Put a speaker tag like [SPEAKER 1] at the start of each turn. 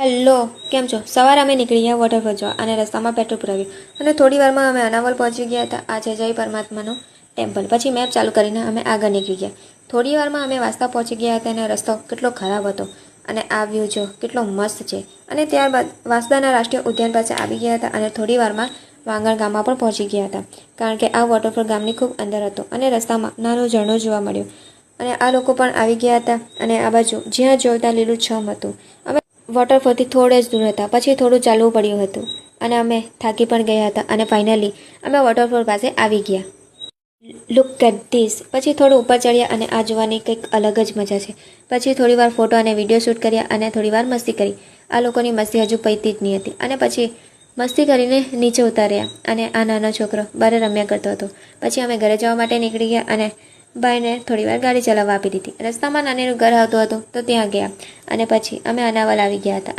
[SPEAKER 1] Hello, કેમ છો? સવારે અમે નીકળી ગયા વોટરફોલ જોવા અને રસ્તામાં પેટ્રોલ પુરાવ્યું અને થોડી વારમાં અમે અનાવલ પહોંચી ગયા હતા. આ છે જય પરમાત્માનું ટેમ્પલ. પછી મેપ ચાલુ કરીને અમે આગળ નીકળી ગયા. થોડી વારમાં અમે વાસ્તા પહોંચી ગયા હતા અને રસ્તો કેટલો ખરાબ હતો અને આ વ્યૂ જો કેટલો મસ્ત છે. અને ત્યારબાદ વાંસદાના રાષ્ટ્રીય ઉદ્યાન પાસે આવી ગયા હતા અને થોડી વારમાં વાંગણ ગામમાં પણ પહોંચી ગયા હતા, કારણ કે આ વોટરફોલ ગામની ખૂબ અંદર હતો અને રસ્તામાં નાનું ઝરણું જોવા મળ્યું અને આ લોકો પણ આવી ગયા હતા અને આ બાજુ જ્યાં જોતા લીલુંછમ હતું. અમે વોટરફોલથી થોડે જ દૂર હતા, પછી થોડું ચાલવું પડ્યું હતું અને અમે થાકી પણ ગયા હતા અને ફાઇનલી અમે વોટરફોલ પાસે આવી ગયા. Look at this. પછી થોડું ઉપર ચડ્યા અને આ જોવાની કંઈક અલગ જ મજા છે. પછી થોડીવાર ફોટો અને વિડીયો શૂટ કર્યા અને થોડીવાર મસ્તી કરી. આ લોકોની મસ્તી હજુ પૈતી જ નહીં હતી અને પછી મસ્તી કરીને નીચે ઉતાર્યા અને આ નાનો છોકરો બહાર રમ્યા કરતો હતો. પછી અમે ઘરે જવા માટે નીકળી ગયા અને ભાઈને થોડીવાર ગાડી ચલાવવા આપી દીધી. રસ્તામાં નાનીનું ઘર આવતું હતું તો ત્યાં ગયા અને પછી અમે અનાવલ આવી ગયા હતા.